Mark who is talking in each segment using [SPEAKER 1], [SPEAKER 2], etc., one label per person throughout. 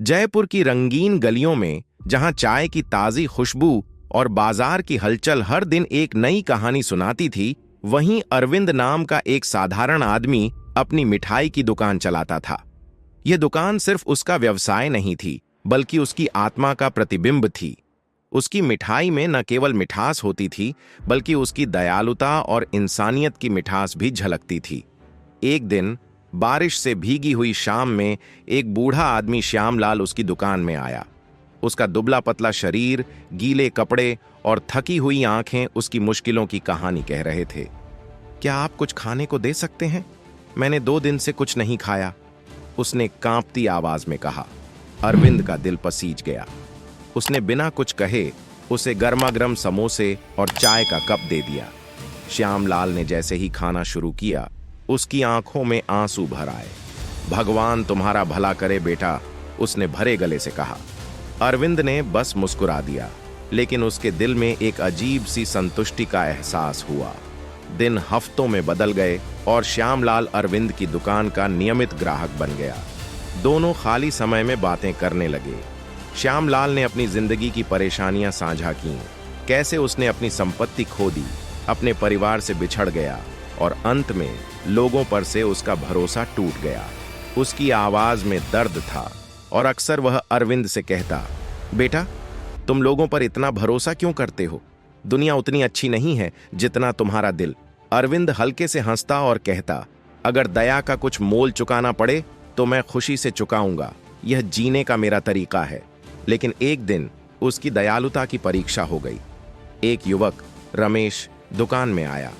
[SPEAKER 1] जयपुर की रंगीन गलियों में जहां चाय की ताजी खुशबू और बाजार की हलचल हर दिन एक नई कहानी सुनाती थी, वहीं अरविंद नाम का एक साधारण आदमी अपनी मिठाई की दुकान चलाता था। यह दुकान सिर्फ उसका व्यवसाय नहीं थी, बल्कि उसकी आत्मा का प्रतिबिंब थी। उसकी मिठाई में न केवल मिठास होती थी, बल्कि उसकी दयालुता और इंसानियत की मिठास भी झलकती थी। एक दिन बारिश से भीगी हुई शाम में एक बूढ़ा आदमी श्यामलाल उसकी दुकान में आया। उसका दुबला पतला शरीर, गीले कपड़े और थकी हुई आंखें उसकी मुश्किलों की कहानी कह रहे थे। क्या आप कुछ खाने को दे सकते हैं? मैंने 2 दिन से कुछ नहीं खाया, उसने कांपती आवाज में कहा। अरविंद का दिल पसीज गया। उसने बिना कुछ कहे उसे गर्मागर्म समोसे और चाय का कप दे दिया। श्यामलाल ने जैसे ही खाना शुरू किया, उसकी आंखों में आंसू भर आए। भगवान तुम्हारा भला करे बेटा, उसने भरे गले से कहा। अरविंद ने बस मुस्कुरा दिया, लेकिन उसके दिल में एक अजीब सी संतुष्टि का एहसास हुआ। दिन हफ्तों में बदल गए और श्यामलाल अरविंद की दुकान का नियमित ग्राहक बन गया। दोनों खाली समय में बातें करने लगे। श्यामलाल ने अपनी जिंदगी की परेशानियां साझा कीं, कैसे उसने अपनी संपत्ति खो दी, अपने परिवार से बिछड़ गया और अंत में लोगों पर से उसका भरोसा टूट गया। उसकी आवाज में दर्द था और अक्सर वह अरविंद से कहता, बेटा, तुम लोगों पर इतना भरोसा क्यों करते हो? दुनिया उतनी अच्छी नहीं है जितना तुम्हारा दिल। अरविंद हल्के से हंसता और कहता, अगर दया का कुछ मोल चुकाना पड़े तो मैं खुशी से चुकाऊंगा। यह जीने का मेरा तरीका है। लेकिन एक दिन उसकी दयालुता की परीक्षा हो गई। एक युवक रमेश दुकान में आया।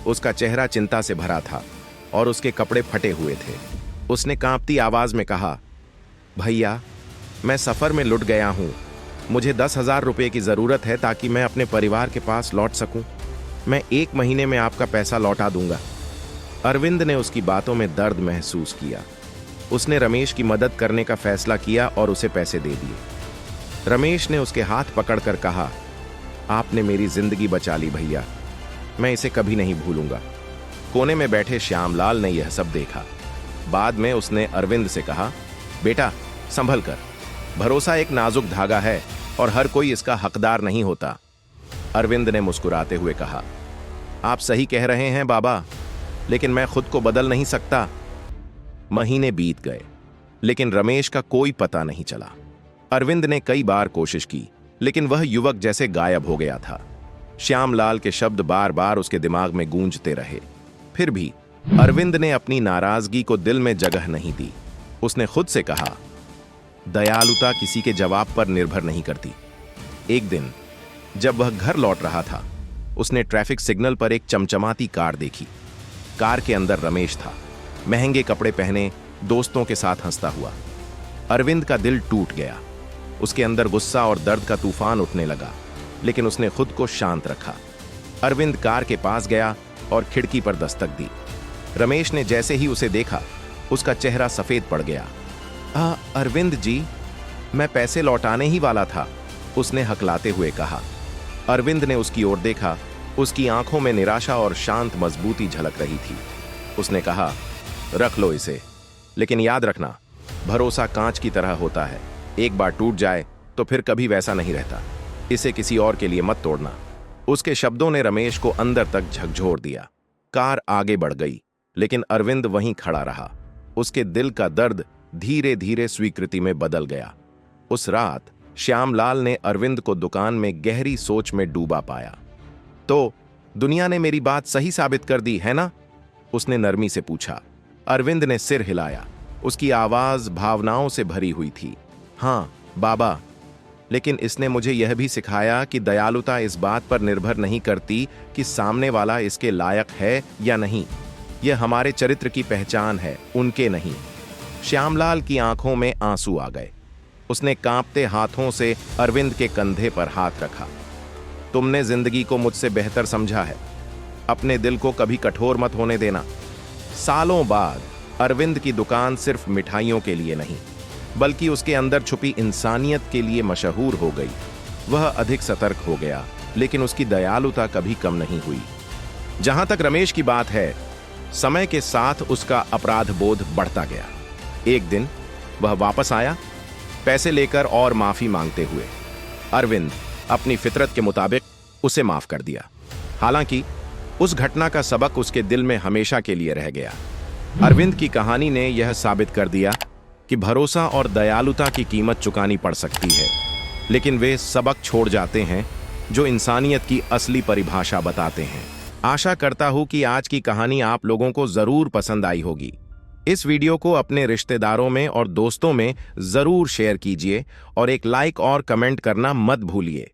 [SPEAKER 1] उसका चेहरा चिंता से भरा था और उसके कपड़े फटे हुए थे। उसने कांपती आवाज में कहा, भैया, मैं सफर में लुट गया हूं। मुझे 10,000 रुपये की जरूरत है ताकि मैं अपने परिवार के पास लौट सकूं। मैं 1 महीने में आपका पैसा लौटा दूंगा। अरविंद ने उसकी बातों में दर्द महसूस किया। उसने रमेश की मदद करने का फैसला किया और उसे पैसे दे दिए। रमेश ने उसके हाथ पकड़कर कहा, आपने मेरी जिंदगी बचा ली भैया, मैं इसे कभी नहीं भूलूंगा। कोने में बैठे श्यामलाल ने यह सब देखा। बाद में उसने अरविंद से कहा, बेटा, संभल कर। भरोसा एक नाजुक धागा है और हर कोई इसका हकदार नहीं होता। अरविंद ने मुस्कुराते हुए कहा, आप सही कह रहे हैं बाबा, लेकिन मैं खुद को बदल नहीं सकता। महीने बीत गए, लेकिन रमेश का कोई पता नहीं चला। अरविंद ने कई बार कोशिश की, लेकिन वह युवक जैसे गायब हो गया था। श्यामलाल के शब्द बार बार उसके दिमाग में गूंजते रहे। फिर भी अरविंद ने अपनी नाराजगी को दिल में जगह नहीं दी। उसने खुद से कहा, दयालुता किसी के जवाब पर निर्भर नहीं करती। एक दिन जब वह घर लौट रहा था, उसने ट्रैफिक सिग्नल पर एक चमचमाती कार देखी। कार के अंदर रमेश था, महंगे कपड़े पहने, दोस्तों के साथ हंसता हुआ। अरविंद का दिल टूट गया। उसके अंदर गुस्सा और दर्द का तूफान उठने लगा, लेकिन उसने खुद को शांत रखा। अरविंद कार के पास गया और खिड़की पर दस्तक दी। रमेश ने जैसे ही उसे देखा, उसका चेहरा सफेद पड़ गया। अरविंद जी, मैं पैसे लौटाने ही वाला था, उसने हकलाते हुए कहा। अरविंद ने उसकी ओर देखा। उसकी आंखों में निराशा और शांत मजबूती झलक रही थी। उसने कहा, रख लो इसे, लेकिन याद रखना, भरोसा कांच की तरह होता है। एक बार टूट जाए तो फिर कभी वैसा नहीं रहता। इसे किसी और के लिए मत तोड़ना। उसके शब्दों ने रमेश को अंदर तक झकझोर दिया। कार आगे बढ़ गई, लेकिन अरविंद वहीं खड़ा रहा। उसके दिल का दर्द धीरे धीरे स्वीकृति में बदल गया। उस रात श्यामलाल ने अरविंद को दुकान में गहरी सोच में डूबा पाया। तो दुनिया ने मेरी बात सही साबित कर दी है ना? उसने नरमी से पूछा। अरविंद ने सिर हिलाया। उसकी आवाज भावनाओं से भरी हुई थी। हाँ बाबा, लेकिन इसने मुझे यह भी सिखाया कि दयालुता इस बात पर निर्भर नहीं करती कि सामने वाला इसके लायक है या नहीं। यह हमारे चरित्र की पहचान है, उनके नहीं। श्यामलाल की आंखों में आंसू आ गए। उसने कांपते हाथों से अरविंद के कंधे पर हाथ रखा। तुमने जिंदगी को मुझसे बेहतर समझा है। अपने दिल को कभी कठोर मत होने देना। सालों बाद अरविंद की दुकान सिर्फ मिठाइयों के लिए नहीं, बल्कि उसके अंदर छुपी इंसानियत के लिए मशहूर हो गई। वह अधिक सतर्क हो गया, लेकिन उसकी दयालुता कभी कम नहीं हुई। जहां तक रमेश की बात है, समय के साथ उसका अपराध बोध बढ़ता गया। एक दिन वह वापस आया पैसे लेकर और माफी मांगते हुए। अरविंद अपनी फितरत के मुताबिक उसे माफ कर दिया। हालांकि उस घटना का सबक उसके दिल में हमेशा के लिए रह गया। अरविंद की कहानी ने यह साबित कर दिया कि भरोसा और दयालुता की कीमत चुकानी पड़ सकती है, लेकिन वे सबक छोड़ जाते हैं जो इंसानियत की असली परिभाषा बताते हैं। आशा करता हूं कि आज की कहानी आप लोगों को जरूर पसंद आई होगी। इस वीडियो को अपने रिश्तेदारों में और दोस्तों में जरूर शेयर कीजिए और एक लाइक और कमेंट करना मत भूलिए।